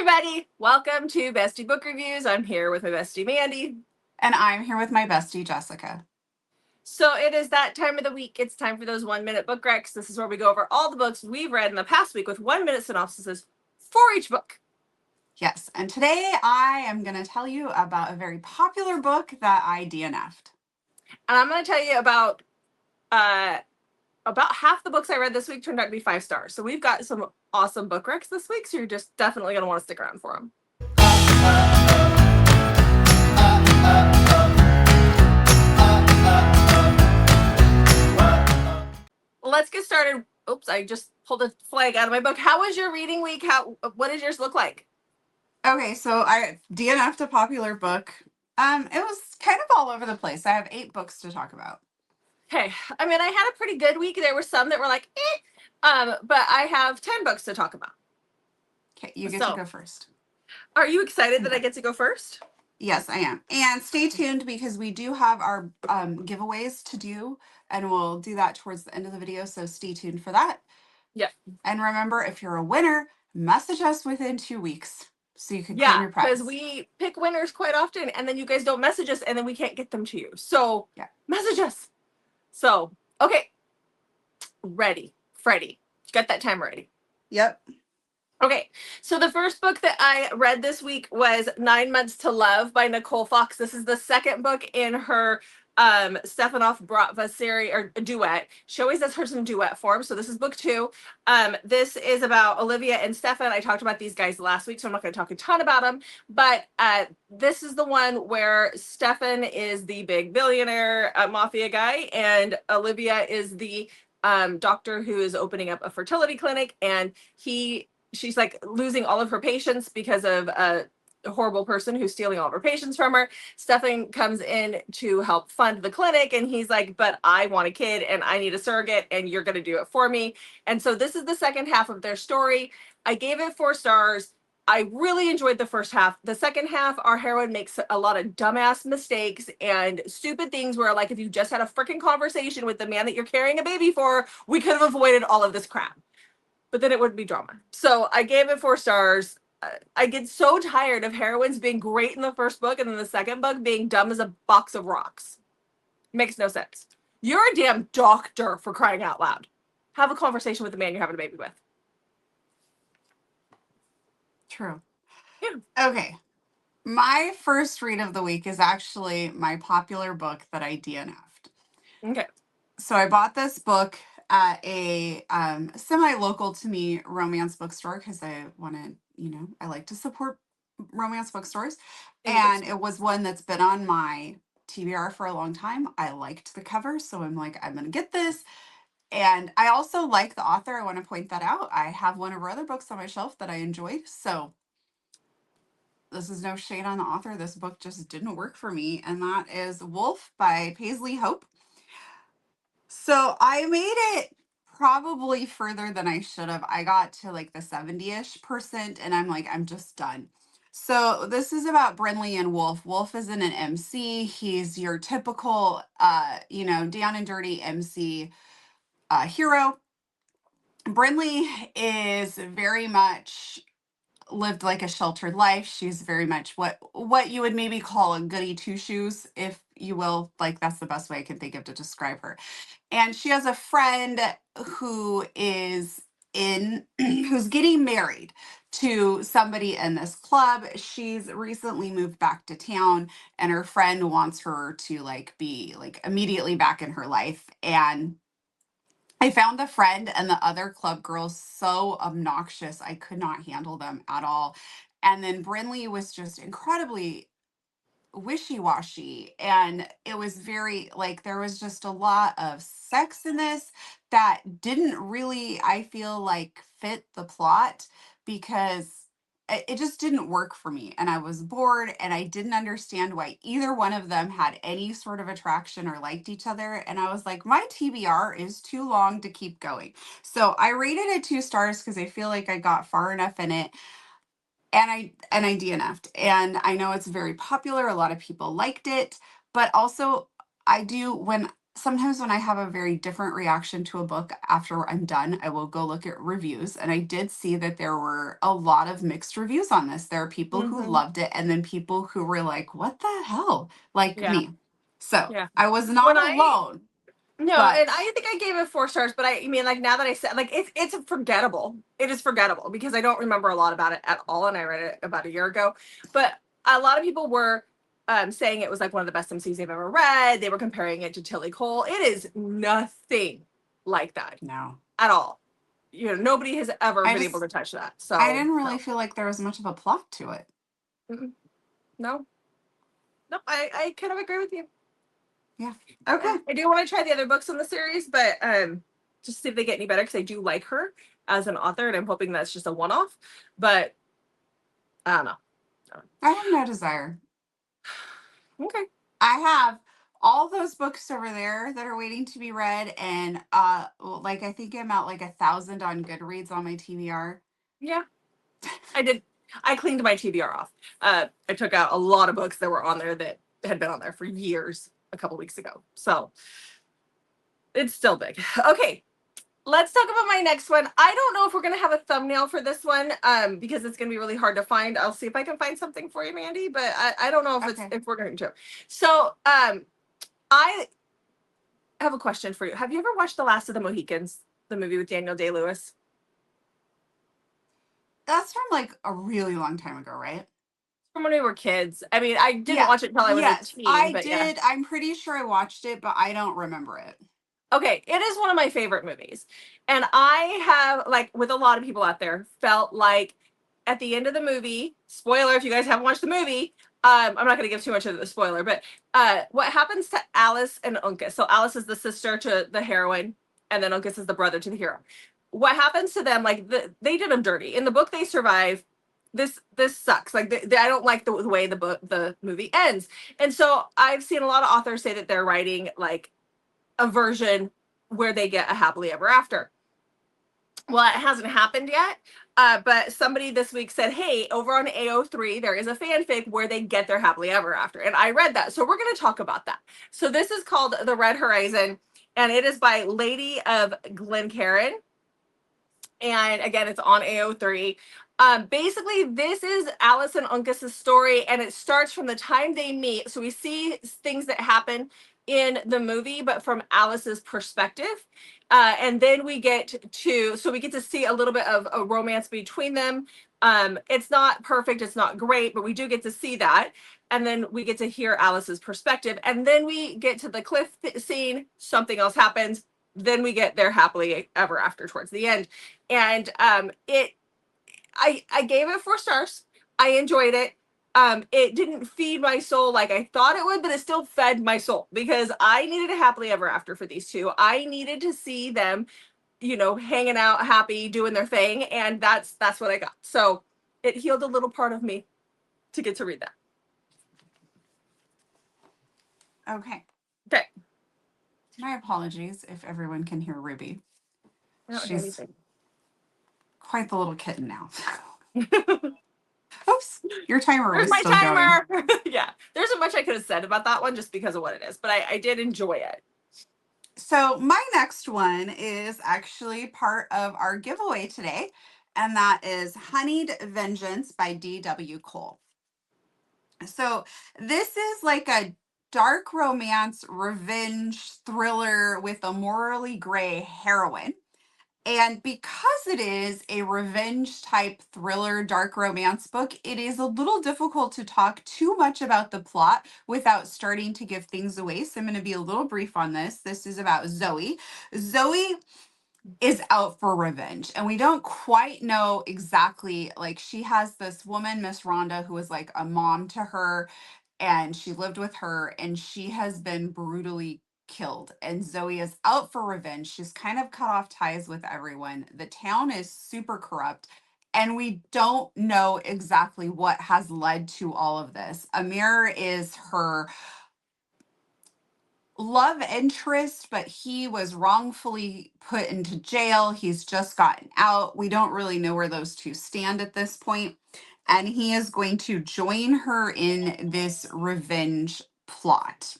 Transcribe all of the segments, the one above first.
everybody. Welcome to Bestie Book Reviews. I'm here with my bestie Mandy. And I'm here with my bestie Jessica. So it is that time of the week. It's time for those 1-minute book recs. This is where we go over all the books we've read in the past week with 1-minute synopsises for each book. Yes, and today I am going to tell you about a very popular book that I DNF'd. And I'm going to tell you about half the books I read this week turned out to be 5 stars. So we've got some awesome book recs this week, so you're just definitely going to want to stick around for them. Let's get started. Oops, I just pulled a flag out of my book. How was your reading week? What does yours look like? Okay, so I DNF'd a popular book. It was kind of all over the place. I have 8 books to talk about. Okay, I mean, I had a pretty good week. There were some that were like, but I have 10 books to talk about. Okay, you get to go first. Are you excited that I get to go first? Yes, I am. And stay tuned because we do have our giveaways to do, and we'll do that towards the end of the video, so stay tuned for that. Yep. And remember, if you're a winner, message us within 2 weeks so you can claim your prize. Because we pick winners quite often, and then you guys don't message us, and then we can't get them to you. So message us. So, okay. Ready. Freddie. Got that time ready. Yep. Okay, so the first book that I read this week was 9 Months to Love by Nicole Fox. This is the second book in her Stefanoff Bratva series, or duet. She always does hers in duet form, so this is book 2. This is about Olivia and Stefan. I talked about these guys last week, so I'm not going to talk a ton about them, but this is the one where Stefan is the big billionaire mafia guy, and Olivia is the doctor who is opening up a fertility clinic, and she's like losing all of her patients because of a horrible person who's stealing all of her patients from her. Stefan comes in to help fund the clinic, and he's like, but I want a kid and I need a surrogate and you're going to do it for me. And so this is the second half of their story. I gave it 4 stars. I really enjoyed the first half. The second half, our heroine makes a lot of dumbass mistakes and stupid things where, like, if you just had a freaking conversation with the man that you're carrying a baby for, we could have avoided all of this crap. But then it wouldn't be drama. So I gave it 4 stars. I get so tired of heroines being great in the first book and then the second book being dumb as a box of rocks. Makes no sense. You're a damn doctor, for crying out loud. Have a conversation with the man you're having a baby with. True. Yeah. Okay. My first read of the week is actually my popular book that I DNF'd. Okay. So I bought this book at a semi-local to me romance bookstore because I wanted, I like to support romance bookstores. And it was one that's been on my TBR for a long time. I liked the cover, so I'm like, I'm going to get this. And I also like the author. I want to point that out. I have one of her other books on my shelf that I enjoyed. So this is no shade on the author. This book just didn't work for me. And that is Wolf by Paisley Hope. So I made it probably further than I should have. I got to like the 70-ish% and I'm like, I'm just done. So this is about Brinley and Wolf. Wolf isn't an MC. He's your typical, down and dirty MC hero. Brinley is very much lived like a sheltered life. She's very much what you would maybe call a goody two shoes, if you will. Like, that's the best way I can think of to describe her. And she has a friend who is who's getting married to somebody in this club. She's recently moved back to town, and her friend wants her to be immediately back in her life. And I found the friend and the other club girls so obnoxious. I could not handle them at all. And then Brinley was just incredibly wishy-washy. And it was very, there was just a lot of sex in this that didn't really, I feel like, fit the plot because it just didn't work for me. And I was bored and I didn't understand why either one of them had any sort of attraction or liked each other. And I was like, my TBR is too long to keep going. So I rated it 2 stars because I feel like I got far enough in it. And I DNF'd. And I know it's very popular. A lot of people liked it. But also, I do, when sometimes when I have a very different reaction to a book after I'm done, I will go look at reviews. And I did see that there were a lot of mixed reviews on this. There are people who Hmm. loved it, and then people who were like, what the hell? Like Yeah, me. So yeah. I was When not I alone, No, and but I think I gave it 4 stars, but I mean, like now that I said, like it's forgettable. It is forgettable because I don't remember a lot about it at all, and I read it about a year ago. But a lot of people were saying it was like one of the best MCs they've ever read. They were comparing it to Tilly Cole. It is nothing like that no. at all. Nobody has ever I been able just, to touch that. I So didn't really no, feel like there was much of a plot to it. mm-mm. No, no. I kind of agree with you. Yeah. Okay. I do want to try the other books in the series, but just see if they get any better because I do like her as an author, and I'm hoping that's just a one-off. But I don't know. I have no desire. Okay. I have all those books over there that are waiting to be read, and like I think I'm at like 1,000 on Goodreads on my TBR. Yeah, I did. I cleaned my TBR off. I took out a lot of books that were on there that had been on there for years a couple weeks ago. So it's still big. Okay. Let's talk about my next one. I don't know if we're gonna have a thumbnail for this one, because it's gonna be really hard to find. I'll see if I can find something for you, Mandy, but I don't know Okay. if we're going to. So I have a question for you. Have you ever watched The Last of the Mohicans, the movie with Daniel Day-Lewis? That's from like a really long time ago, right? From when we were kids. I mean, I didn't Yeah. watch it until I was a Yes, teen, I but yeah. did. I'm pretty sure I watched it, but I don't remember it. Okay, it is one of my favorite movies. And I have, like, with a lot of people out there, felt like at the end of the movie, spoiler if you guys haven't watched the movie, I'm not going to give too much of the spoiler, but what happens to Alice and Uncas? So Alice is the sister to the heroine, and then Uncas is the brother to the hero. What happens to them? Like, they did them dirty. In the book, they survive. This sucks. Like, I don't like the way the movie ends. And so I've seen a lot of authors say that they're writing like a version where they get a happily ever after. Well, it hasn't happened yet, but somebody this week said, hey, over on AO3, there is a fanfic where they get their happily ever after. And I read that. So we're going to talk about that. So this is called The Red Horizon, and it is by Lady of Glencairn. And again, it's on AO3. Basically, this is Alice and Uncas's story, and it starts from the time they meet. So we see things that happen in the movie, but from Alice's perspective. And then we get to see a little bit of a romance between them. It's not perfect, it's not great, but we do get to see that. And then we get to hear Alice's perspective. And then we get to the cliff scene, something else happens. Then we get their happily ever after towards the end. And I gave it 4 stars. I enjoyed it. It didn't feed my soul like I thought it would, but it still fed my soul because I needed a happily ever after for these two. I needed to see them, hanging out, happy, doing their thing, and that's what I got. So it healed a little part of me to get to read that. Okay. Okay. My apologies if everyone can hear Ruby. I don't hear She's anything. quite the little kitten now. Oops, your timer There's was my still going. timer. Yeah. There isn't much I could have said about that one just because of what it is, but I did enjoy it. So my next one is actually part of our giveaway today, and that is Honeyed Vengeance by D.W. Cole. So this is like a dark romance revenge thriller with a morally gray heroine. And because it is a revenge type thriller, dark romance book, it is a little difficult to talk too much about the plot without starting to give things away. So I'm going to be a little brief on this. This is about Zoe. Zoe is out for revenge, and we don't quite know exactly. Like, she has this woman, Miss Rhonda, who is like a mom to her, and she lived with her, and she has been brutally killed, and Zoe is out for revenge. She's kind of cut off ties with everyone. The town is super corrupt, and we don't know exactly what has led to all of this. Amir is her love interest, but he was wrongfully put into jail. He's just gotten out. We don't really know where those two stand at this point. And he is going to join her in this revenge plot.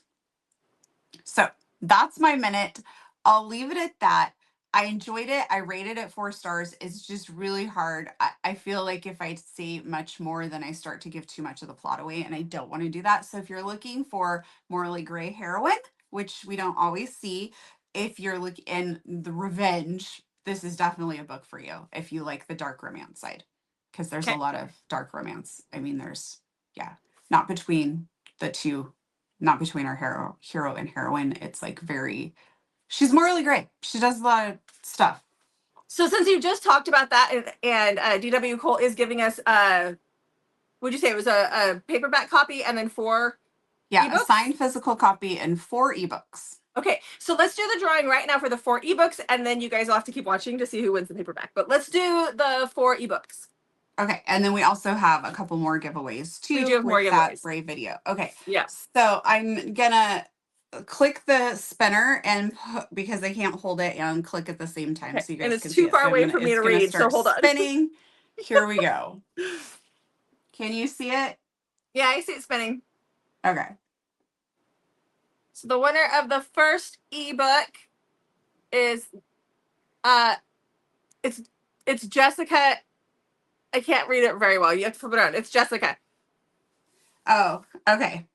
So that's my minute. I'll leave it at that. I enjoyed it. I rated it 4 stars. It's just really hard. I feel like if I say much more, then I start to give too much of the plot away, and I don't want to do that. So if you're looking for morally gray heroine, which we don't always see, if you're looking in the revenge, this is definitely a book for you if you like the dark romance side, because there's a Okay. lot of dark romance. I mean, yeah, not between the two, not between our hero and heroine. It's like she's morally gray. She does a lot of stuff. So since you just talked about that, and DW Cole is giving us, would you say it was a paperback copy and then 4 Yeah, a ebooks? signed physical copy and 4 ebooks. Okay, so let's do the drawing right now for the 4 ebooks, and then you guys will have to keep watching to see who wins the paperback. But let's do the 4 ebooks. Okay, and then we also have a couple more giveaways too. We do have more with that giveaways. Brave video. Okay, Yes. so I'm gonna click the spinner and because I can't hold it and click at the same time, Okay. so you guys And it's can too see it. far So away for me to read, so hold on. Spinning. Here we go. Can you see it? Yeah, I see it spinning. Okay. So the winner of the first ebook is it's Jessica. I can't read it very well. You have to flip it around. It's Jessica. Oh, okay.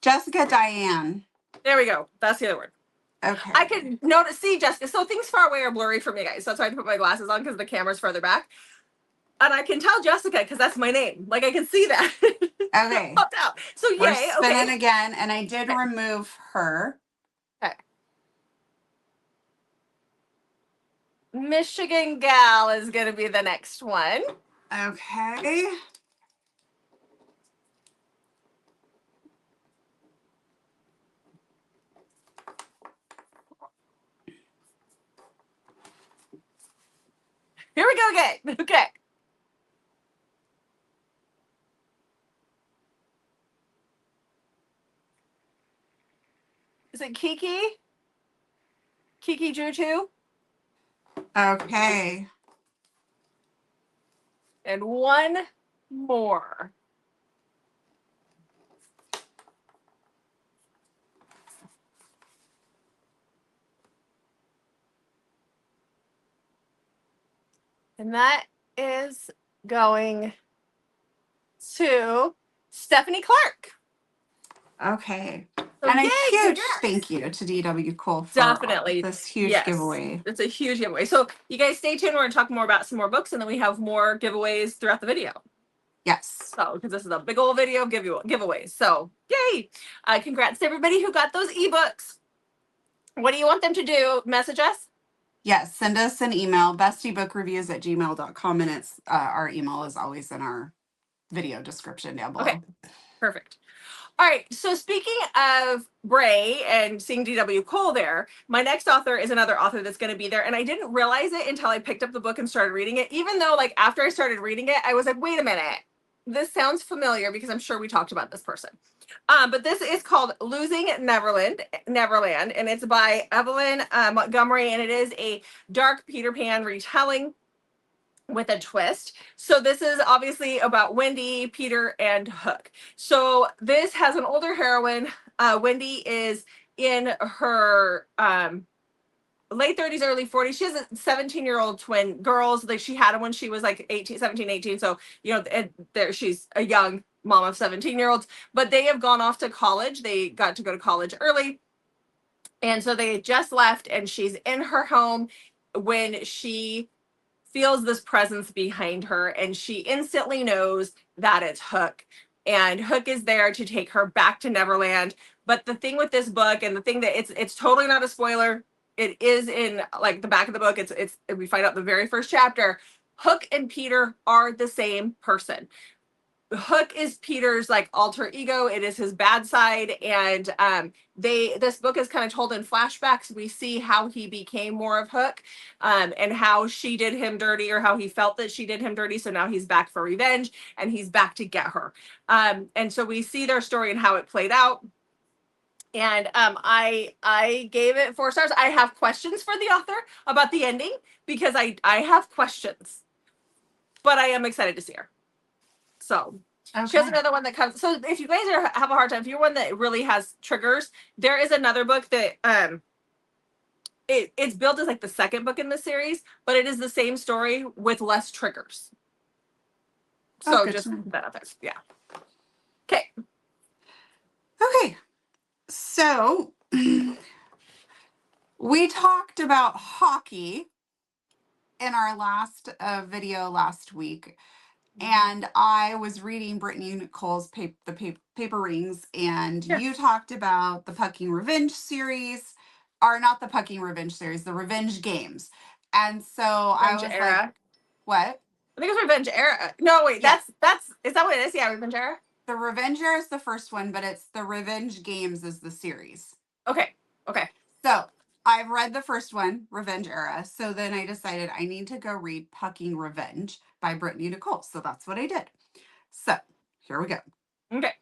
Jessica Diane. There we go. That's the other word. Okay. I can see Jessica. So things far away are blurry for me, guys. So that's why I had to put my glasses on because the camera's further back. And I can tell Jessica because that's my name. Like I can see that. Okay. Popped out. So We're yay. spinning Okay. again, and I did remove her. Okay. Michigan Gal is going to be the next one. Okay. Here we go again. Okay. Is it Kiki? Kiki Juju? Okay. And one more. And that is going to Stephanie Clark. Okay. So and yay, a huge congrats. thank you to DW Cole for Definitely this huge yes. giveaway. It's a huge giveaway. So you guys stay tuned. We're going to talk more about some more books, and then we have more giveaways throughout the video. Yes. So, because this is a big old video of giveaways. So, yay. Congrats to everybody who got those ebooks. What do you want them to do? Message us? Yes. Send us an email, bestiebookreviews@gmail.com. And it's our email is always in our video description down below. Okay. Perfect. All right. So speaking of Bray and seeing DW Cole there, my next author is another author that's going to be there. And I didn't realize it until I picked up the book and started reading it. Even though like after I started reading it, I was like, wait a minute. This sounds familiar because I'm sure we talked about this person. But this is called Losing Neverland, and it's by Evelyn Montgomery, and it is a dark Peter Pan retelling with a twist. So this is obviously about Wendy, Peter, and Hook. So this has an older heroine. Wendy is in her late 30s, early 40s. She has a 17-year-old twin girls. Like she had them when she was like 17, 18. So, you know, there she's a young mom of 17-year-olds, but they have gone off to college. They got to go to college early. And so they just left, and she's in her home when she feels this presence behind her, and she instantly knows that it's Hook. And Hook is there to take her back to Neverland. But the thing with this book, and the thing that it's totally not a spoiler, it is in like the back of the book. It's we find out the very first chapter. Hook and Peter are the same person. Hook is Peter's like alter ego. It is his bad side, and this book is kind of told in flashbacks. We see how he became more of Hook, and how she did him dirty, or how he felt that she did him dirty. So now he's back for revenge, and he's back to get her. And so we see their story and how it played out. And I gave it 4 stars. I have questions for the author about the ending because I have questions, but I am excited to see her. So She has Okay. another one that comes. So if you guys have a hard time, if you're one that really has triggers, there is another book that it's built as like the second book in the series, but it is the same story with less triggers. Oh, So good just to know. benefits. Yeah. Okay. Okay. So we talked about hockey in our last video last week, and I was reading Brittany Nicole's paper rings, and Yeah. you talked about the Pucking Revenge series, or not the Pucking Revenge series, the Revenge Games. And so I Revenge was like, Era. what? I think it's Revenge Era. No, wait, Yeah, that's is that what it is? Yeah, Revenge Era. the Revenger is the first one, but it's the Revenge Games is the series. Okay. Okay. So I've read the first one, Revenge Era. So then I decided I need to go read Pucking Revenge by Brittany Nicole. So that's what I did. So here we go. Okay.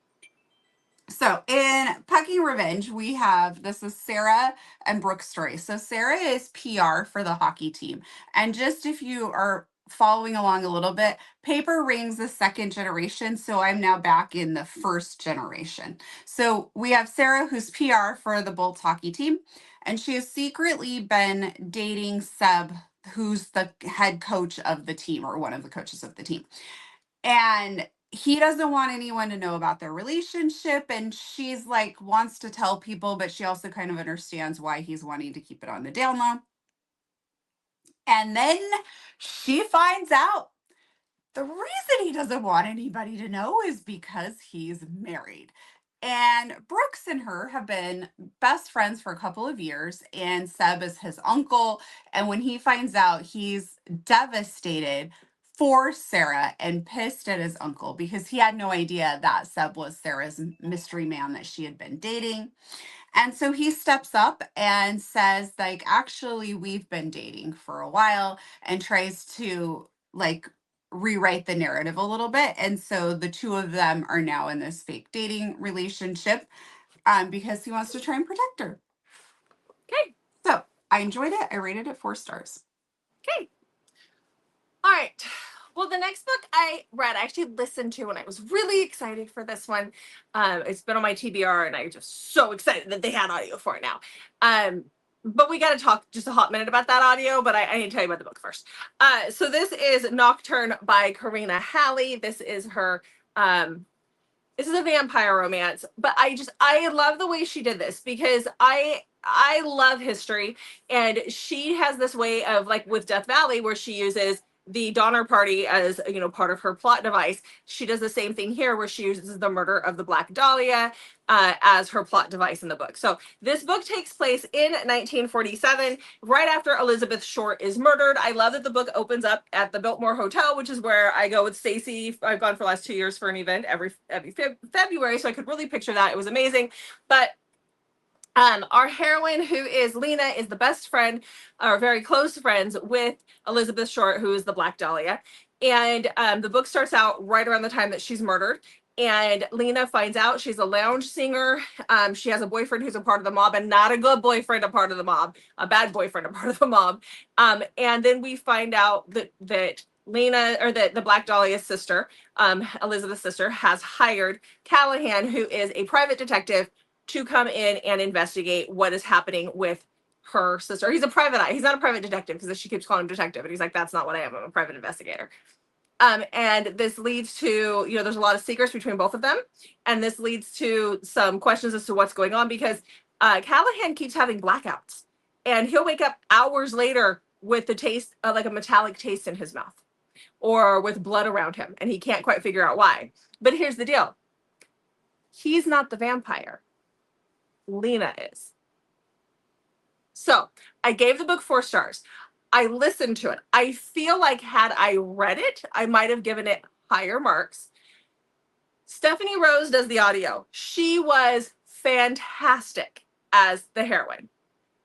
So in Pucking Revenge, we have this is Sarah and Brooke's story. So Sarah is PR for the hockey team. And just if you are following along a little bit, Paper Rings the second generation. So I'm now back in the first generation. So we have Sarah, who's PR for the Bolts hockey team. And she has secretly been dating Seb, who's the head coach of the team or one of the coaches of the team. And he doesn't want anyone to know about their relationship, and she's like wants to tell people, but she also kind of understands why he's wanting to keep it on the down low. And then she finds out the reason he doesn't want anybody to know is because he's married. And Brooks and her have been best friends for a couple of years, and Seb is his uncle. And when he finds out, he's devastated for Sarah and pissed at his uncle because he had no idea that Seb was Sarah's mystery man that she had been dating. And so he steps up and says, like, actually, we've been dating for a while, and tries to like rewrite the narrative a little bit. And so the two of them are now in this fake dating relationship because he wants to try and protect her. Okay. So I enjoyed it. I rated it 4 stars. Okay. All right. Well, the next book I read, I actually listened to, and I was really excited for this one. It's been on my TBR, and I'm just so excited that they had audio for it now. But we got to talk just a hot minute about that audio, but I need to tell you about the book first. So this is Nocturne by Karina Halley. This is her, this is a vampire romance, but I love the way she did this because I love history, and she has this way of, like with Death Valley, where she uses the Donner Party as, you know, part of her plot device. She does the same thing here, where she uses the murder of the Black Dahlia as her plot device in the book. So this book takes place in 1947, right after Elizabeth Short is murdered. I love that the book opens up at the Biltmore Hotel, which is where I go with Stacy. I've gone for the last 2 years for an event every February, so I could really picture that. It was amazing. But our heroine, who is Lena, is the best friend, or very close friends with Elizabeth Short, who is the Black Dahlia. And the book starts out right around the time that she's murdered. And Lena finds out she's a lounge singer. She has a boyfriend who's a part of the mob, and not a good boyfriend, a part of the mob, a bad boyfriend, a part of the mob. And then we find out that Lena, or that the Black Dahlia's sister, Elizabeth's sister, has hired Callahan, who is a private detective, to come in and investigate what is happening with her sister. He's a private eye. He's not a private detective, because she keeps calling him detective, and he's like, that's not what I am. I'm a private investigator. And this leads to, you know, there's a lot of secrets between both of them. And this leads to some questions as to what's going on, because Callahan keeps having blackouts, and he'll wake up hours later with the taste of like a metallic taste in his mouth, or with blood around him, and he can't quite figure out why. But here's the deal. He's not the vampire. Lena is. So I gave the book 4 stars. I listened to it. I feel like had I read it, I might have given it higher marks. Stephanie Rose does the audio. She was fantastic as the heroine.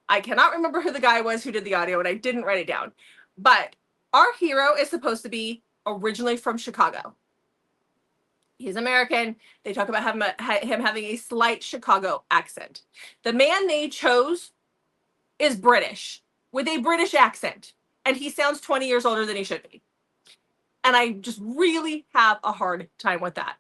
I cannot remember who the guy was who did the audio, and I didn't write it down. But our hero is supposed to be originally from Chicago. He's American. They talk about him having a slight Chicago accent. The man they chose is British, with a British accent, and he sounds 20 years older than he should be. And I just really have a hard time with that.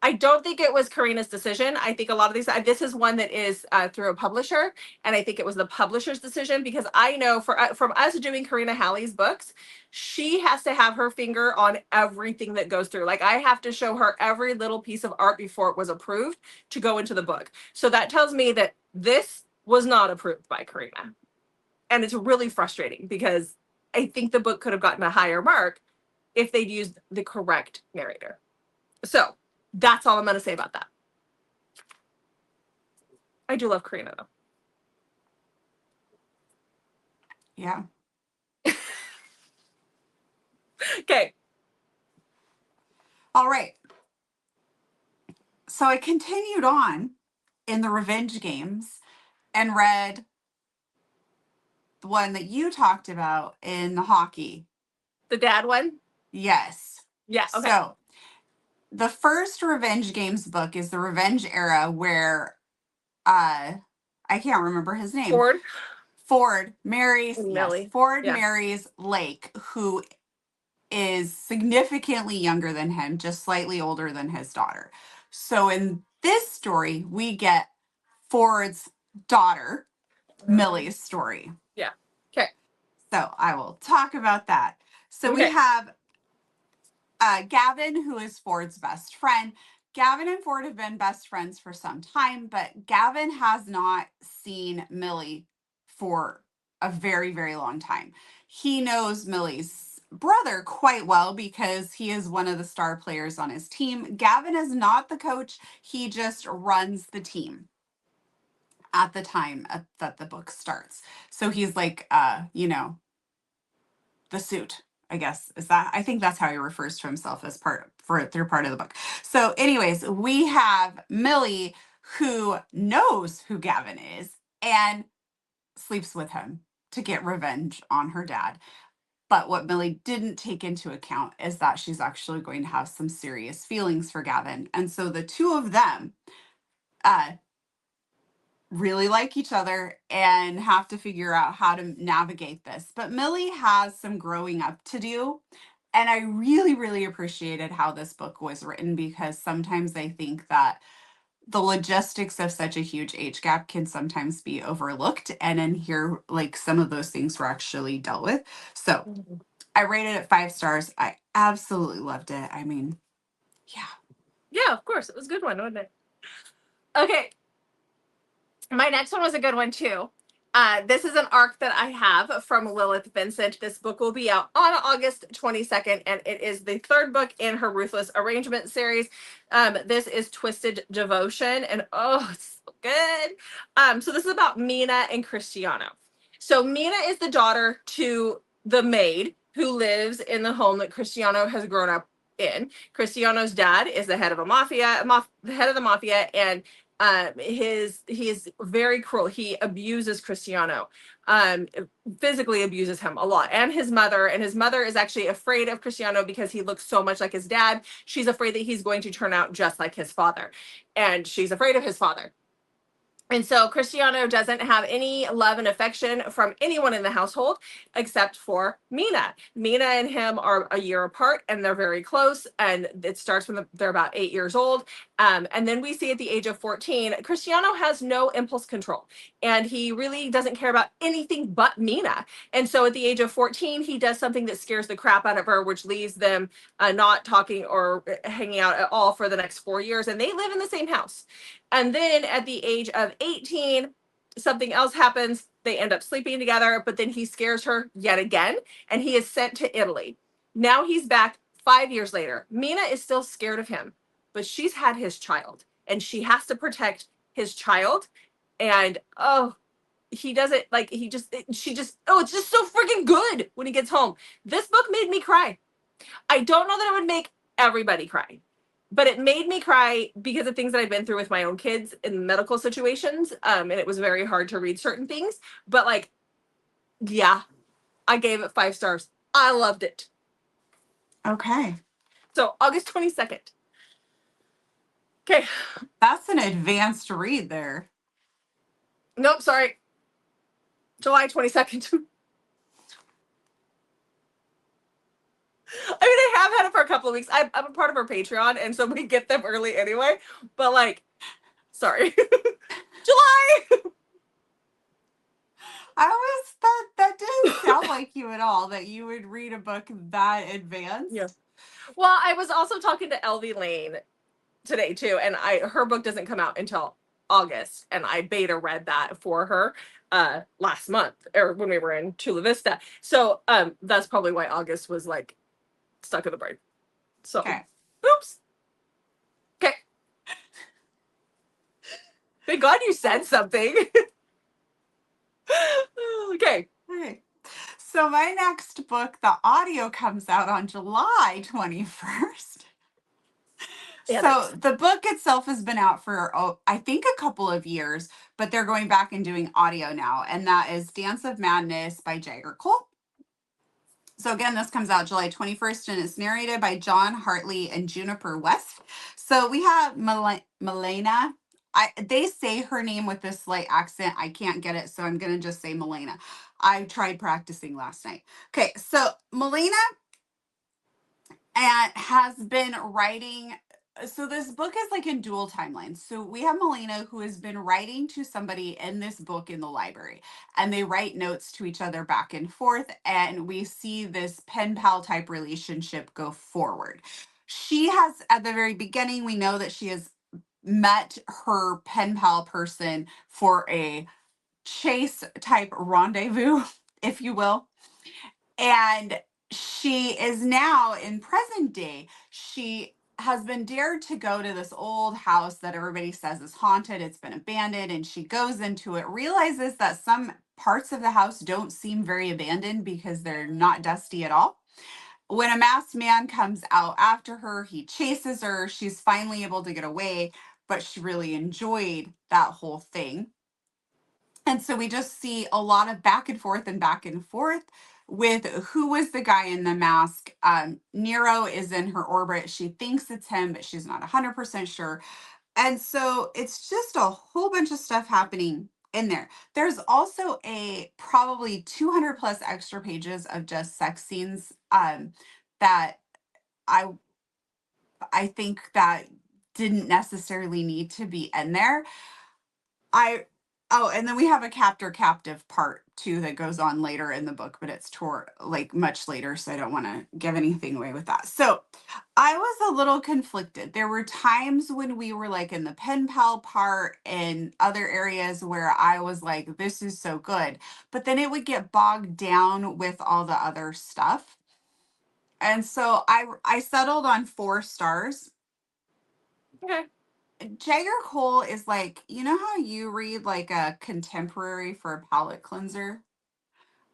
I don't think it was Karina's decision. I think a lot of these, this is one that is through a publisher, and I think it was the publisher's decision because I know from us doing Karina Hallie's books, she has to have her finger on everything that goes through. Like I have to show her every little piece of art before it was approved to go into the book. So that tells me that this was not approved by Karina. And it's really frustrating because I think the book could have gotten a higher mark if they'd used the correct narrator. So that's all I'm going to say about that. I do love Karina though. Yeah. Okay. All right. So I continued on in the revenge games and read the one that you talked about in the hockey. The dad one? Yes. Yeah. Okay. So the first Revenge Games book is the Revenge Era, where I can't remember his name. Ford marries Millie. Yes, Ford Yeah. marries Lake, who is significantly younger than him, just slightly older than his daughter. So in this story, we get Ford's daughter, Millie's story. Yeah. Okay. So I will talk about that. So we Okay. have Gavin, who is Ford's best friend. Gavin and Ford have been best friends for some time, but Gavin has not seen Millie for a very, very long time. He knows Millie's brother quite well because he is one of the star players on his team. Gavin is not the coach, he just runs the team at the time that the book starts. So he's like, the suit, I guess. I think that's how he refers to himself as through part of the book. So anyways, we have Millie, who knows who Gavin is and sleeps with him to get revenge on her dad. But what Millie didn't take into account is that she's actually going to have some serious feelings for Gavin. And so the two of them really like each other and have to figure out how to navigate this. But Millie has some growing up to do. And I really, really appreciated how this book was written because sometimes I think that the logistics of such a huge age gap can sometimes be overlooked. And in here, like some of those things were actually dealt with. So I rated it 5 stars. I absolutely loved it. I mean, yeah. Yeah, of course. It was a good one, wasn't it? Okay. My next one was a good one too. This is an arc that I have from Lilith Vincent. This book will be out on August 22nd, and it is the third book in her Ruthless Arrangement series. This is Twisted Devotion, and oh, it's so good. So this is about Mina and Cristiano. So Mina is the daughter to the maid who lives in the home that Cristiano has grown up in. Cristiano's dad is the head of the head of the mafia, and he is very cruel. He abuses Cristiano, physically abuses him a lot, and his mother. And his mother is actually afraid of Cristiano because he looks so much like his dad. She's afraid that he's going to turn out just like his father, and she's afraid of his father. And so Cristiano doesn't have any love and affection from anyone in the household except for Mina. Mina and him are a year apart and they're very close. And it starts when they're about 8 years old. And then we see at the age of 14, Cristiano has no impulse control and he really doesn't care about anything but Mina. And so at the age of 14, he does something that scares the crap out of her, which leaves them not talking or hanging out at all for the next 4 years. And they live in the same house. And then at the age of 18, something else happens. They end up sleeping together, but then he scares her yet again, and he is sent to Italy. Now he's back 5 years later. Mina is still scared of him, but she's had his child, and she has to protect his child. And oh, he doesn't like, it's just so freaking good when he gets home. This book made me cry. I don't know that it would make everybody cry, but it made me cry because of things that I've been through with my own kids in medical situations. And it was very hard to read certain things, but like, yeah, I gave it 5 stars. I loved it. Okay. So August 22nd. Okay. That's an advanced read there. Nope, sorry. July 22nd. I mean, I have had it for a couple of weeks. I'm a part of her Patreon, and so we get them early anyway. But like, sorry, July. I was that didn't sound like you at all, that you would read a book that advanced. Yeah. Well, I was also talking to Elvie Lane today too, and her book doesn't come out until August, and I beta read that for her last month or when we were in Chula Vista. So that's probably why August was like stuck in the brain. So Okay. oops. Okay. Thank God you said something. Okay. Okay. So my next book, the audio comes out on July 21st. Yeah, So thanks. the book itself has been out for, I think, a couple of years, but they're going back and doing audio now. And that is Dance of Madness by Jagger Cole. So again, this comes out July 21st, and it's narrated by John Hartley and Juniper West. So we have Milena. They say her name with this slight accent. I can't get it, so I'm going to just say Milena. I tried practicing last night. Okay, so Milena and has been writing. So this book is like in dual timelines. So we have Melina, who has been writing to somebody in this book in the library, and they write notes to each other back and forth, and we see this pen pal type relationship go forward. She has, at the very beginning, we know that she has met her pen pal person for a chase type rendezvous, if you will. And she is now in present day. She has been dared to go to this old house that everybody says is haunted. It's been abandoned. And she goes into it, realizes that some parts of the house don't seem very abandoned because they're not dusty at all. When a masked man comes out after her, he chases her. She's finally able to get away, but she really enjoyed that whole thing. And so we just see a lot of back and forth with who was the guy in the mask. Nero is in her orbit. She thinks it's him, but she's not 100% sure. And so it's just a whole bunch of stuff happening in there. There's also a probably 200 plus extra pages of just sex scenes that I I think that didn't necessarily need to be in there. I Oh, and then we have a captor captive part too that goes on later in the book, but it's toward like much later, so I don't want to give anything away with that. So I was a little conflicted. There were times when we were like in the pen pal part and other areas where I was like, this is so good. But then it would get bogged down with all the other stuff. And so I settled on 4 stars. Okay. Jagger Cole is like, you know how you read like a contemporary for a palate cleanser?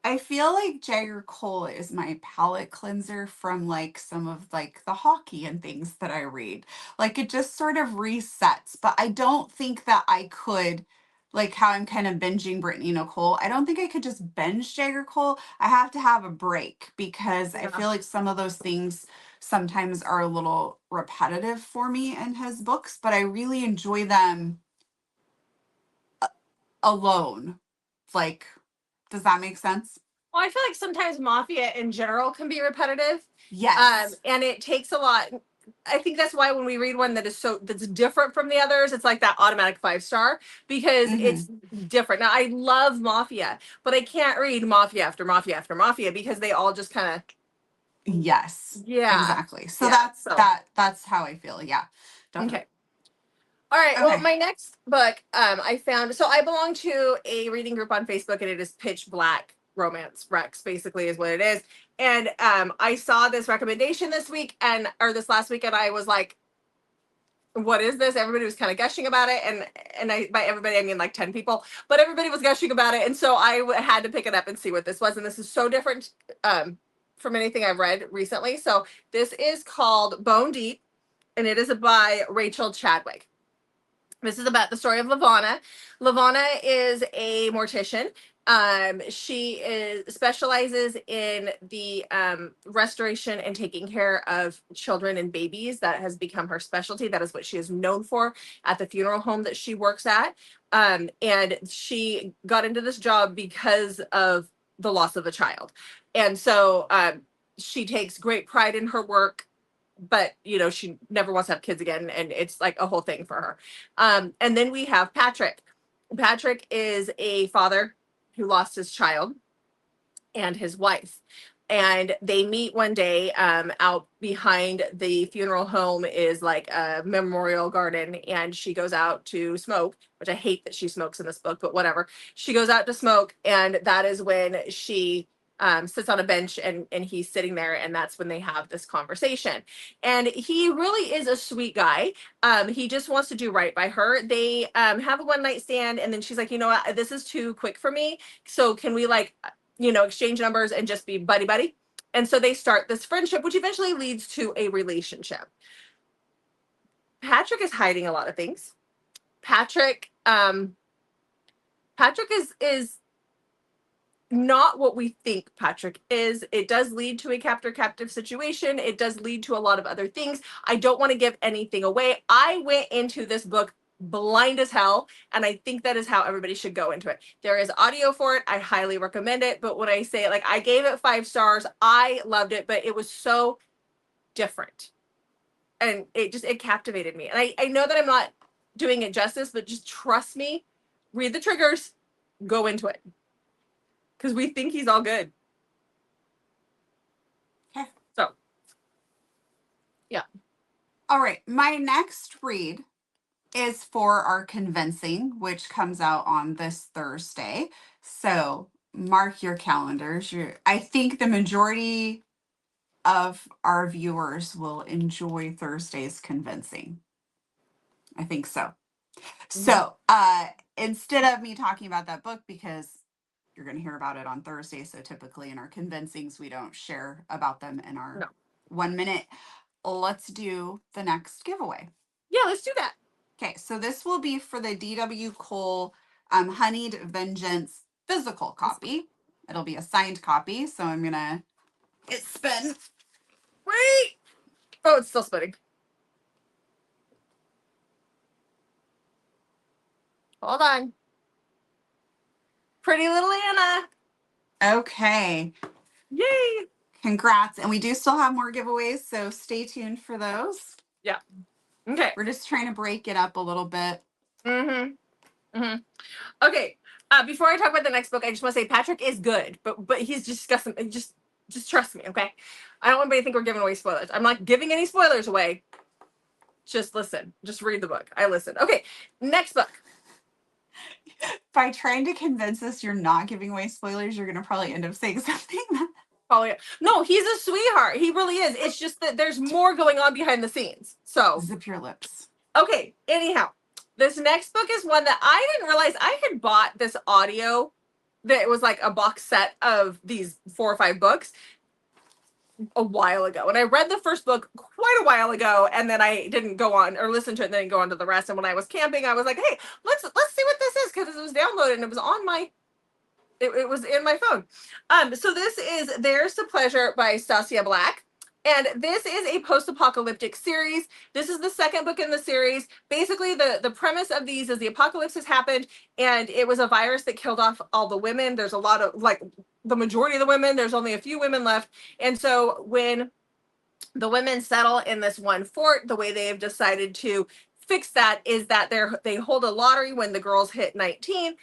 I feel like Jagger Cole is my palate cleanser from like some of like the hockey and things that I read. Like it just sort of resets, but I don't think that I could, like how I'm kind of binging Brittany Nicole. I don't think I could just binge Jagger Cole. I have to have a break because I Yeah. feel like some of those things sometimes are a little repetitive for me in his books, but I really enjoy them alone. Like, does that make sense? Well, I feel like sometimes mafia in general can be repetitive, Yes. and it takes a lot. I think that's why when we read one that is that's different from the others, it's like that automatic 5 star because Hmm. it's different. Now I love mafia, but I can't read mafia after mafia after mafia because they all just kind of Yes, yeah exactly. So yeah. that's So that's how I feel. Yeah, definitely. okay. All right. Well, Okay. my next book, I found. So I belong to a reading group on Facebook, and it is Pitch Black Romance Rex. Basically, is what it is. And I saw this recommendation this week, or this last week, and I was like, "What is this?" Everybody was kind of gushing about it, and I by everybody I mean like 10 people, but everybody was gushing about it, and so had to pick it up and see what this was. And this is so different from anything I've read recently. So this is called Bone Deep, and it is by Rachel Chadwick. This is about the story of Lavana. Lavana is a mortician. She specializes in the restoration and taking care of children and babies. That has become her specialty. That is what she is known for at the funeral home that she works at. And she got into this job because of the loss of a child. And so she takes great pride in her work, but she never wants to have kids again, and it's like a whole thing for her. And then we have Patrick. Patrick is a father who lost his child and his wife, and they meet one day. Out behind the funeral home is like a memorial garden, and she goes out to smoke, which I hate that she smokes in this book, but whatever. She goes out to smoke, and that is when she sits on a bench, and he's sitting there, and that's when they have this conversation. And he really is a sweet guy. He just wants to do right by her. They have a one night stand, and then she's like, you know what, this is too quick for me. So can we like, exchange numbers and just be buddy buddy? And so they start this friendship, which eventually leads to a relationship. Patrick is hiding a lot of things. Patrick is not what we think Patrick is. It does lead to a captor-captive situation. It does lead to a lot of other things. I don't want to give anything away. I went into this book blind as hell, and I think that is how everybody should go into it. There is audio for it. I highly recommend it. But when I say it, like, I gave it 5 stars. I loved it, but it was so different. And it captivated me. And I know that I'm not doing it justice, but just trust me, read the triggers, go into it. Because we think he's all good. Okay. So, yeah. All right. My next read is for our convincing, which comes out on this Thursday. So mark your calendars. I think the majority of our viewers will enjoy Thursday's convincing. I think so. So instead of me talking about that book, because you're going to hear about it on Thursday, so typically in our convincings, we don't share about them in our 1 minute. Let's do the next giveaway. Yeah, let's do that. Okay, so this will be for the D.W. Cole Honeyed Vengeance physical copy. It'll be a signed copy, so I'm going to hit spin. Wait! Oh, it's still spinning. Hold on. Pretty Little Anna. Okay. Yay! Congrats. And we do still have more giveaways, so stay tuned for those. Yeah. Okay. We're just trying to break it up a little bit. Okay. Before I talk about the next book, I just want to say Patrick is good, but he's disgusting. Just trust me, okay? I don't want anybody to think we're giving away spoilers. I'm not giving any spoilers away. Just listen. Just read the book. I listen. Okay. Next book. By trying to convince us you're not giving away spoilers, you're going to probably end up saying something that... Oh, no, he's a sweetheart. He really is. It's just that there's more going on behind the scenes. So zip your lips. Okay. Anyhow, this next book is one that I didn't realize I had bought this audio. That it was like a box set of these 4 or 5 books a while ago. And I read the first book quite a while ago, and then I didn't go on or listen to it and then go on to the rest. And when I was camping, I was like, hey, let's see what this is, because it was downloaded and it was on my it was in my phone. So this is There's the Pleasure by Stasia Black. And this is a post-apocalyptic series. This is the second book in the series. Basically, the premise of these is the apocalypse has happened, and it was a virus that killed off all the women. There's a lot of, like, the majority of the women. There's only a few women left. And so when the women settle in this one fort, the way they have decided to fix that is that they hold a lottery when the girls hit 19,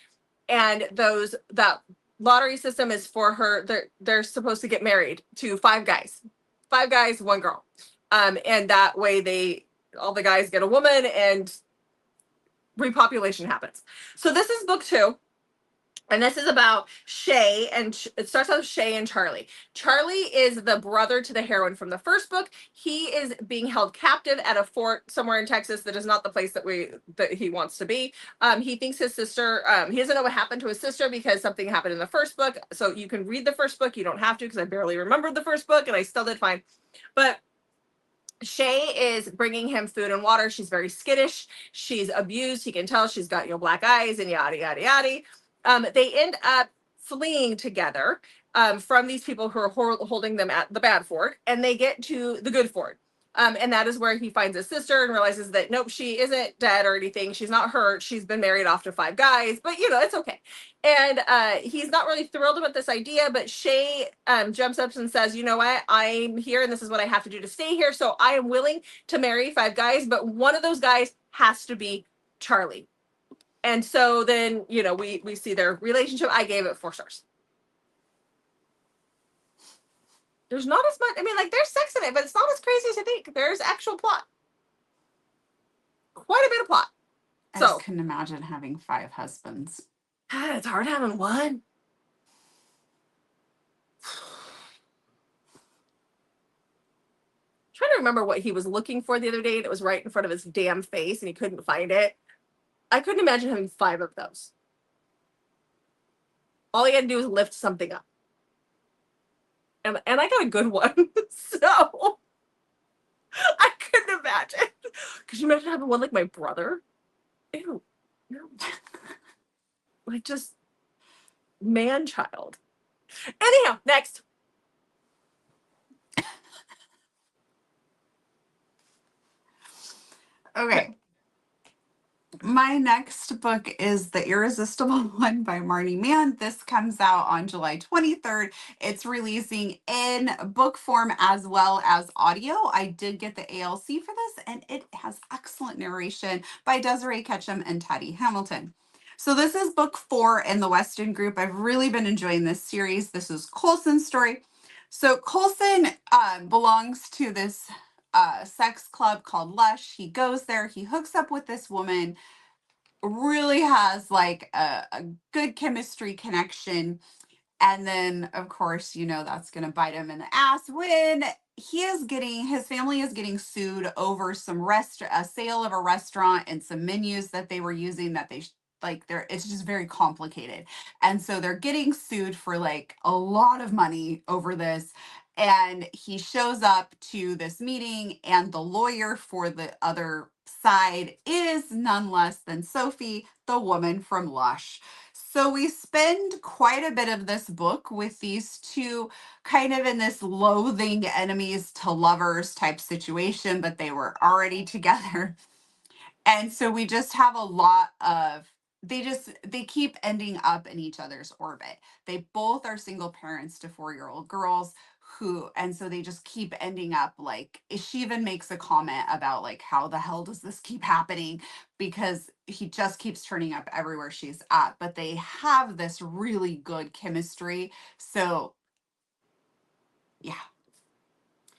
and that lottery system is for her. They're supposed to get married to 5 guys. 5 guys, 1 girl. And that way all the guys get a woman and repopulation happens. So this is book 2. And this is about Shay, and it starts out with Shay and Charlie. Charlie is the brother to the heroine from the first book. He is being held captive at a fort somewhere in Texas that is not the place that he wants to be. He thinks his sister, he doesn't know what happened to his sister because something happened in the first book. So you can read the first book. You don't have to, because I barely remembered the first book and I still did fine. But Shay is bringing him food and water. She's very skittish. She's abused. He can tell she's got black eyes and yada, yada, yada. They end up fleeing together from these people who are holding them at the bad fort, and they get to the good fort. And that is where he finds his sister and realizes that nope, she isn't dead or anything. She's not hurt. She's been married off to 5 guys, but it's okay. And he's not really thrilled about this idea, but Shay jumps up and says, you know what, I'm here and this is what I have to do to stay here. So I am willing to marry 5 guys, but one of those guys has to be Charlie. And so then, we see their relationship. I gave it 4 stars. There's not as much, there's sex in it, but it's not as crazy as you think. There's actual plot. Quite a bit of plot. I just couldn't imagine having 5 husbands. It's hard having one. I'm trying to remember what he was looking for the other day, and it was right in front of his damn face, and he couldn't find it. I couldn't imagine having 5 of those. All he had to do was lift something up. And I got a good one, so I couldn't imagine. Could you imagine having one like my brother? Ew, no. Like just man-child. Anyhow, next. Okay. My next book is The Irresistible One by Marnie Mann. This comes out on July 23rd. It's releasing in book form as well as audio. I did get the ALC for this, and it has excellent narration by Desiree Ketchum and Teddy Hamilton. So this is book 4 in the Weston group. I've really been enjoying this series. This is Coulson's story. So Coulson belongs to this sex club called Lush. He goes there, he hooks up with this woman, really has like a good chemistry connection. And then, of course, that's going to bite him in the ass when his family is getting sued over a sale of a restaurant and some menus that they were using that it's just very complicated. And so they're getting sued for like a lot of money over this. And he shows up to this meeting, and the lawyer for the other side is none less than Sophie, the woman from Lush. So we spend quite a bit of this book with these two kind of in this loathing enemies to lovers type situation, but they were already together. And so we just have a lot of, they keep ending up in each other's orbit. They both are single parents to 4-year-old girls and so they just keep ending up like, she even makes a comment about like, how the hell does this keep happening? Because he just keeps turning up everywhere she's at, but they have this really good chemistry. So yeah.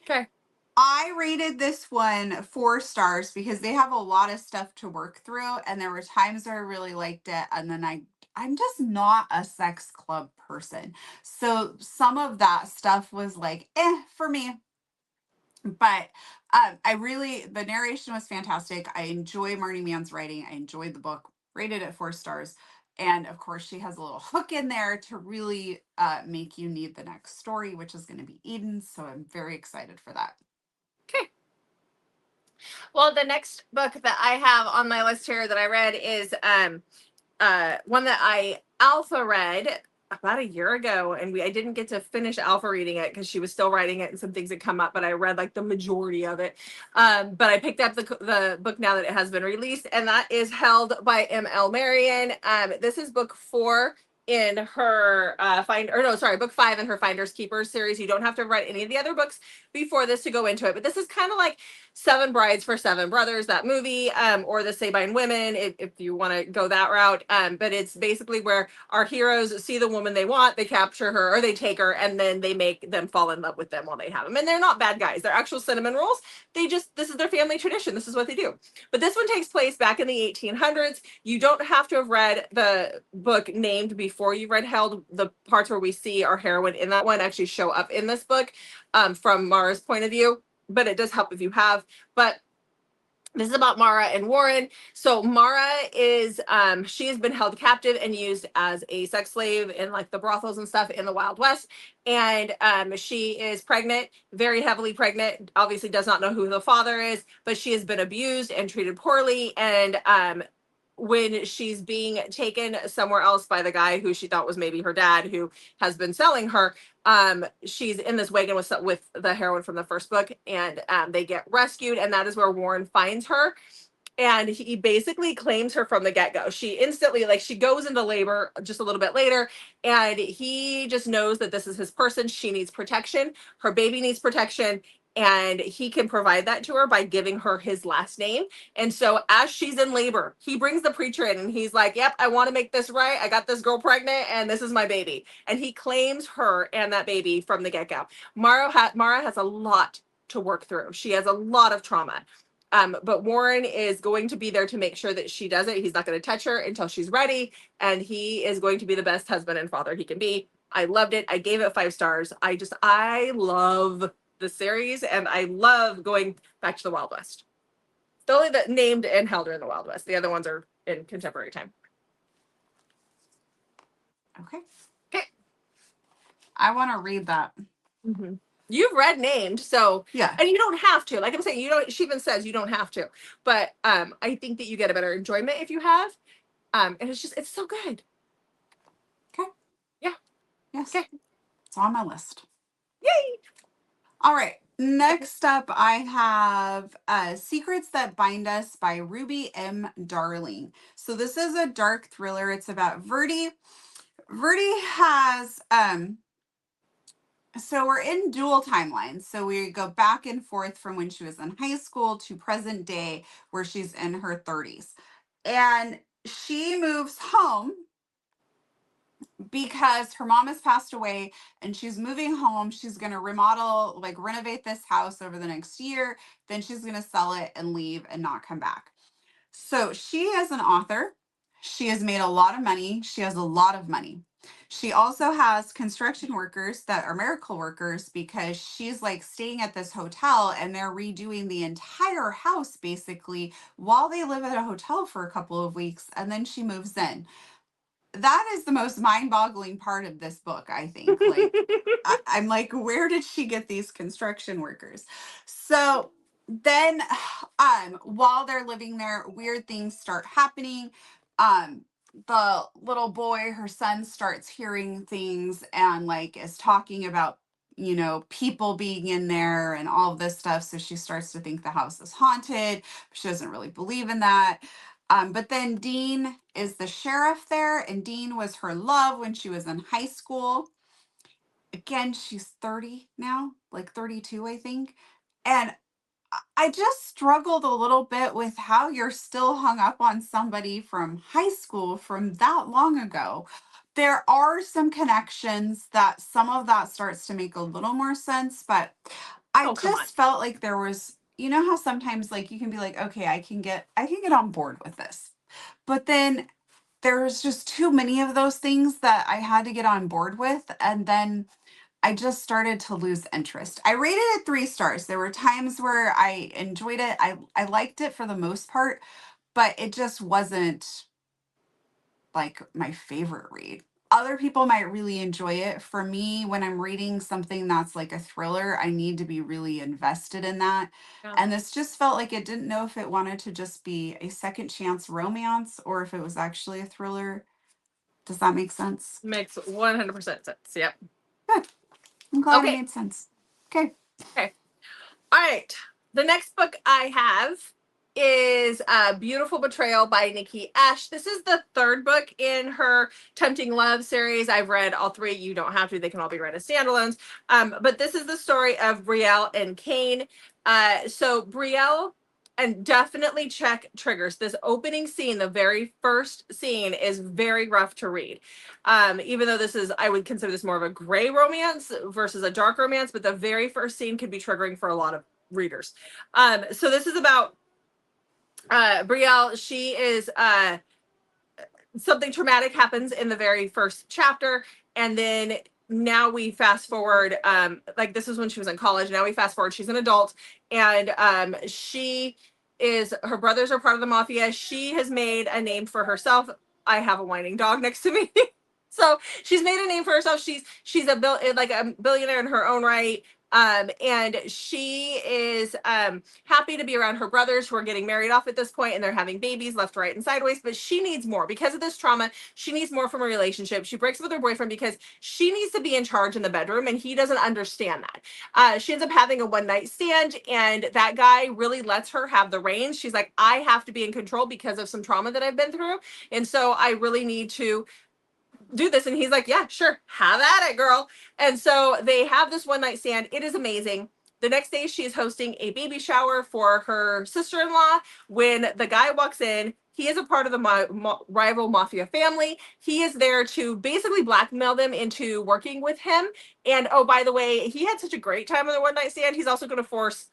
Okay. I rated this one 4 stars because they have a lot of stuff to work through, and there were times where I really liked it, and then I'm just not a sex club person. So some of that stuff was like, for me. But the narration was fantastic. I enjoy Marnie Mann's writing. I enjoyed the book, rated it 4 stars. And of course, she has a little hook in there to really make you need the next story, which is going to be Eden. So I'm very excited for that. Okay. Well, the next book that I have on my list here that I read is one that I alpha read about a year ago, and I didn't get to finish alpha reading it because she was still writing it and some things had come up, but I read like the majority of it. But I picked up the book now that it has been released, and that is Held by M.L. Marion. This is book 4 in her book 5 in her Finders Keepers series. You don't have to have read any of the other books before this to go into it, but this is kind of like 7 Brides for 7 Brothers, that movie, or The Sabine Women, if you want to go that route. But it's basically where our heroes see the woman they want, they capture her, or they take her, and then they make them fall in love with them while they have them. And they're not bad guys. They're actual cinnamon rolls. This is their family tradition. This is what they do. But this one takes place back in the 1800s. You don't have to have read the book named before you read Held. The parts where we see our heroine in that one actually show up in this book from Mara's point of view, but it does help if you have. But this is about Mara and Warren. So Mara is, she has been held captive and used as a sex slave in like the brothels and stuff in the Wild West. And she is pregnant, very heavily pregnant, obviously does not know who the father is, but she has been abused and treated poorly. And when she's being taken somewhere else by the guy who she thought was maybe her dad, who has been selling her. She's in this wagon with the heroine from the first book, and they get rescued, and that is where Warren finds her. And he basically claims her from the get-go. She instantly, like, she goes into labor just a little bit later, and he just knows that this is his person. She needs protection, her baby needs protection, and he can provide that to her by giving her his last name. And so as she's in labor, he brings the preacher in, and he's like, yep, I want to make this right. I got this girl pregnant, and this is my baby. And he claims her and that baby from the get-go. Mara has a lot to work through. She has a lot of trauma. But Warren is going to be there to make sure that she does it. He's not going to touch her until she's ready. And he is going to be the best husband and father he can be. I loved it. I gave it 5 stars. I love the series, and I love going back to the Wild West. The only that named and held are in the Wild West. The other ones are in contemporary time. Okay. Okay. I want to read that. Mm-hmm. You've read Named, so yeah, and you don't have to. Like I'm saying, you don't. She even says you don't have to, but I think that you get a better enjoyment if you have. And it's so good. Okay. Yeah. Yes. Okay. It's on my list. Yay! All right. Next up, I have Secrets That Bind Us by Ruby M. Darling. So this is a dark thriller. It's about Verdi. Verdi has so we're in dual timelines. So we go back and forth from when she was in high school to present day, where she's in her 30s. And she moves home because her mom has passed away, and she's moving home. She's going to remodel, like renovate this house over the next year. Then she's going to sell it and leave and not come back. So she is an author. She has made a lot of money. She has a lot of money. She also has construction workers that are miracle workers, because she's like staying at this hotel and they're redoing the entire house basically while they live at a hotel for a couple of weeks, and then she moves in. That is the most mind-boggling part of this book, I think. Like, I'm like, where did she get these construction workers? So then, while they're living there, weird things start happening. The little boy, her son, starts hearing things and like is talking about, people being in there and all of this stuff. So she starts to think the house is haunted. She doesn't really believe in that. But then Dean is the sheriff there, and Dean was her love when she was in high school. Again, she's 30 now, like 32, I think. And I just struggled a little bit with how you're still hung up on somebody from high school from that long ago. There are some connections that some of that starts to make a little more sense, but I just felt like there was, how sometimes like you can be like, okay, I can get on board with this. But then there's just too many of those things that I had to get on board with, and then I just started to lose interest. I rated it 3 stars. There were times where I enjoyed it. I liked it for the most part, but it just wasn't like my favorite read. Other people might really enjoy it. For me, when I'm reading something that's like a thriller, I need to be really invested in that. Yeah. And this just felt like it didn't know if it wanted to just be a second chance romance or if it was actually a thriller. Does that make sense? Makes 100% sense. Yep. Good. I'm glad it Okay. made sense. Okay. Okay. All right. The next book I have is Beautiful Betrayal by Nikki Ash. This is the 3rd book in her Tempting Love series. I've read all 3. You don't have to. They can all be read as standalones. But this is the story of Brielle and Kane. So Brielle, and definitely check triggers. This opening scene, the very first scene, is very rough to read. Even though I would consider this more of a gray romance versus a dark romance, but the very first scene could be triggering for a lot of readers. So this is about Brielle. She is something traumatic happens in the very first chapter, and then now we fast forward. Like this is when she was in college. Now we fast forward. She's an adult, and her brothers are part of the mafia. She has made a name for herself. I have a whining dog next to me. So she's made a name for herself. She's a billionaire in her own right. And she is happy to be around her brothers who are getting married off at this point, and they're having babies left, right, and sideways. But she needs more because of this trauma. She needs more from a relationship. She breaks up with her boyfriend because she needs to be in charge in the bedroom, and he doesn't understand that. She ends up having a one-night stand, and that guy really lets her have the reins. She's like, I have to be in control because of some trauma that I've been through, and so I really need to do this. And he's like, yeah, sure, have at it, girl. And so they have this one night stand. It is amazing. The next day, she's hosting a baby shower for her sister-in-law. When the guy walks in, he is a part of the rival mafia family. He is there to basically blackmail them into working with him. And oh, by the way, he had such a great time on the one night stand. He's also going to force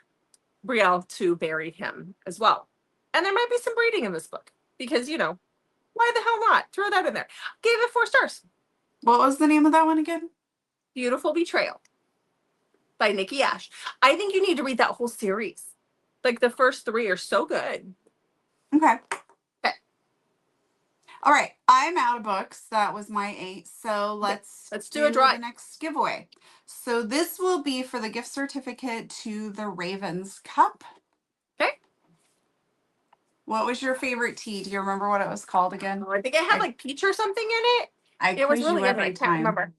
Brielle to bury him as well. And there might be some breeding in this book because, why the hell not? Throw that in there. Gave it 4 stars. What was the name of that one again? Beautiful Betrayal by Nikki Ash. I think you need to read that whole series. Like the first 3 are so good. Okay. Okay. All right. I'm out of books. That was my 8. So let's do a draw. The next giveaway. So this will be for the gift certificate to the Ravens Cup. Okay. What was your favorite tea? Do you remember what it was called again? Oh, I think it had like peach or something in it. It was really good. I can't remember.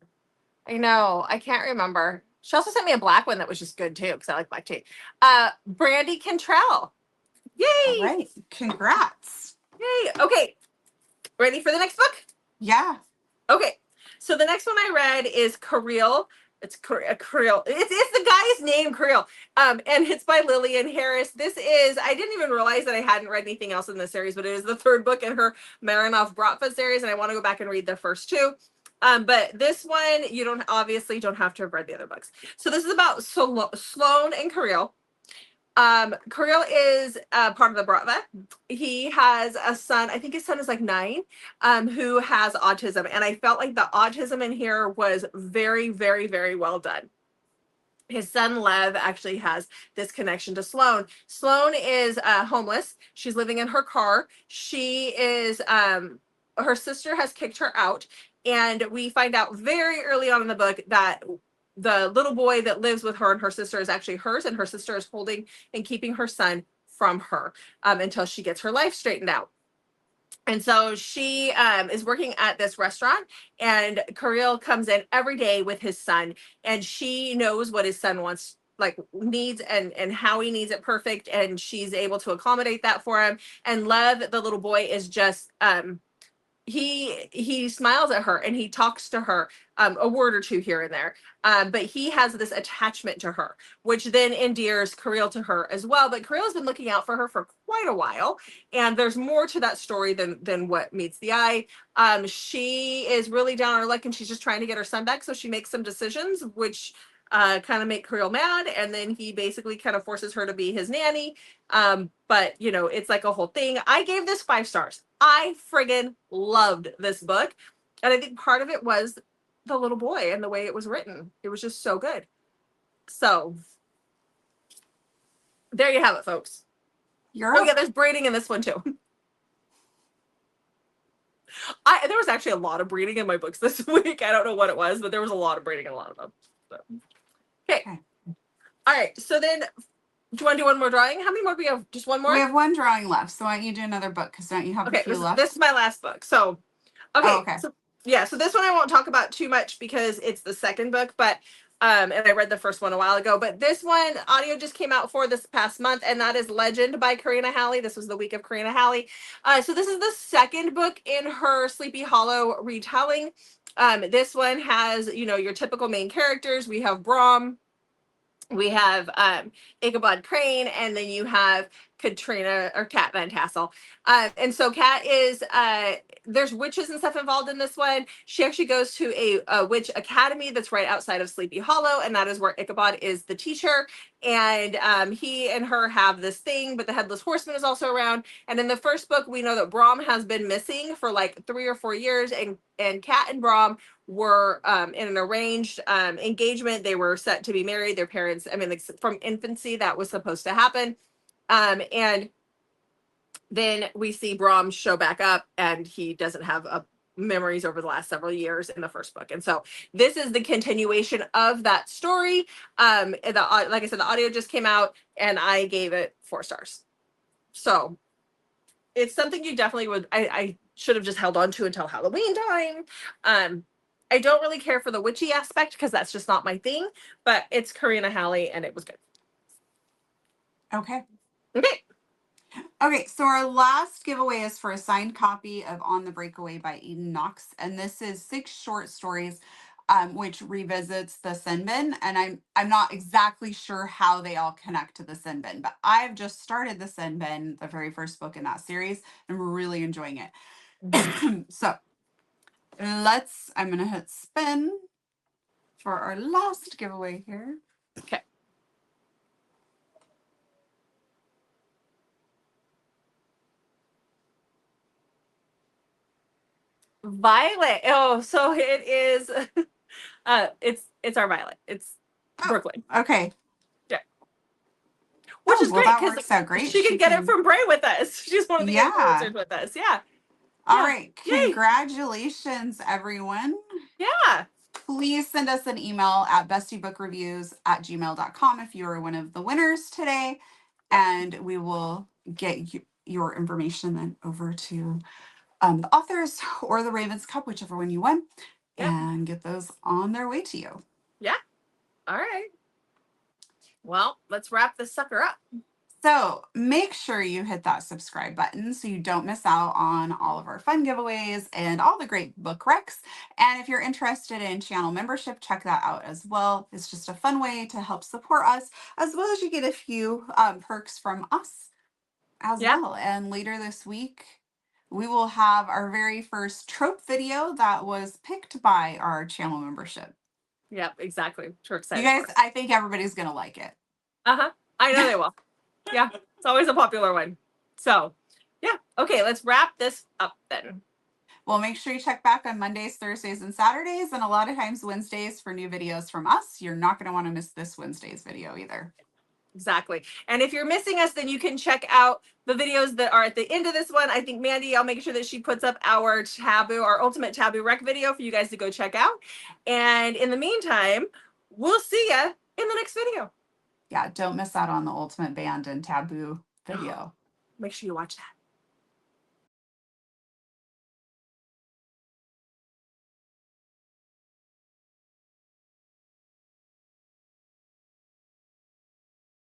I know. I can't remember. She also sent me a black one that was just good too because I like black tea. Brandy Cantrell. Yay! All right. Congrats. Yay. Okay. Ready for the next book? Yeah. Okay. So the next one I read is Kareel. It's Kareel. It's the guy's name, Kareel. And it's by Lillian Harris. This is, I didn't even realize that I hadn't read anything else in this series, but it is the 3rd book in her Marinov Bratva series, and I want to go back and read the first 2. But this one, you don't have to have read the other books. So this is about Sloan and Kareel. Kareel is part of the Bratva. He has a son, I think his son is like 9, who has autism. And I felt like the autism in here was very, very, very well done. His son Lev actually has this connection to Sloan. Sloan is homeless. She's living in her car. She is, her sister has kicked her out. And we find out very early on in the book that the little boy that lives with her and her sister is actually hers, and her sister is holding and keeping her son from her until she gets her life straightened out. And so she is working at this restaurant, and Kareel comes in every day with his son, and she knows what his son wants, like needs, and how he needs it perfect, and she's able to accommodate that for him. And Lev, the little boy, is just he smiles at her and he talks to her a word or 2 here and there, but he has this attachment to her, which then endears Kareel to her as well. But Kareel has been looking out for her for quite a while, and there's more to that story than what meets the eye. She is really down on her luck, and she's just trying to get her son back, so she makes some decisions which kind of make Kareel mad, and then he basically kind of forces her to be his nanny. But it's like a whole thing. I gave this 5 stars. I friggin' loved this book. And I think part of it was the little boy and the way it was written. It was just so good. So there you have it, folks. Oh yeah, there's breeding in this one too. There was actually a lot of breeding in my books this week. I don't know what it was, but there was a lot of breeding in a lot of them. So. Okay. All right. So then, do you want to do one more drawing? How many more do we have? Just one more? We have 1 drawing left. So why don't you do another book? Because don't you have a few left? This is my last book. So, okay. So, yeah. So this one I won't talk about too much because it's the 2nd book, but and I read the first one a while ago. But this one, audio just came out for this past month, and that is Legend by Karina Halley. This was the week of Karina Halley. So this is the 2nd book in her Sleepy Hollow retelling. This one has, your typical main characters. We have Brom. We have Ichabod Crane, and then you have Katrina or Cat Van Tassel. And so Cat is, there's witches and stuff involved in this one. She actually goes to a witch academy that's right outside of Sleepy Hollow, and that is where Ichabod is the teacher. And he and her have this thing, but the Headless Horseman is also around. And in the first book, we know that Brom has been missing for like 3 or 4 years, and Cat and Brom were in an arranged engagement. They were set to be married. Their parents, like from infancy, that was supposed to happen. And then we see Brom show back up, and he doesn't have memories over the last several years in the first book. And so this is the continuation of that story. Like I said, the audio just came out and I gave it 4 stars. So it's something you definitely would, I should have just held on to until Halloween time. I don't really care for the witchy aspect because that's just not my thing, but it's Karina Halley and it was good. Okay. Okay. Okay, so our last giveaway is for a signed copy of On the Breakaway by Eden Knox. And this is 6 short stories which revisits the Sin Bin. And I'm not exactly sure how they all connect to the Sin Bin, but I've just started the Sin Bin, the very first book in that series, and I'm really enjoying it. So I'm going to hit spin for our last giveaway here. Okay. Violet. Oh, so it is it's our Violet. It's Brooklyn. Okay. Yeah. Which is great that because works out great. she can get it from Bray with us. She's one of the influencers with us. Yeah. All right. Yay. Congratulations, everyone. Yeah. Please send us an email at bestiebookreviews@gmail.com if you are one of the winners today. And we will get your information then over to the authors or the Ravens Cup, whichever one you won, and get those on their way to you. Yeah. All right. Well, let's wrap this sucker up. So make sure you hit that subscribe button so you don't miss out on all of our fun giveaways and all the great book recs. And if you're interested in channel membership, check that out as well. It's just a fun way to help support us, as well as you get a few perks from us as well. And later this week, we will have our very first trope video that was picked by our channel membership. Yep, exactly. We're excited. You guys, I think everybody's going to like it. Uh-huh. I know they will. Yeah, it's always a popular one. So, yeah. Okay, let's wrap this up then. Well, make sure you check back on Mondays, Thursdays, and Saturdays, and a lot of times Wednesdays for new videos from us. You're not going to want to miss this Wednesday's video either. Exactly. And if you're missing us, then you can check out the videos that are at the end of this one. I think Mandy, I'll make sure that she puts up our Taboo, our ultimate Taboo rec video for you guys to go check out. And in the meantime, we'll see you in the next video. Yeah, don't miss out on the Ultimate Band and Taboo video. Make sure you watch that.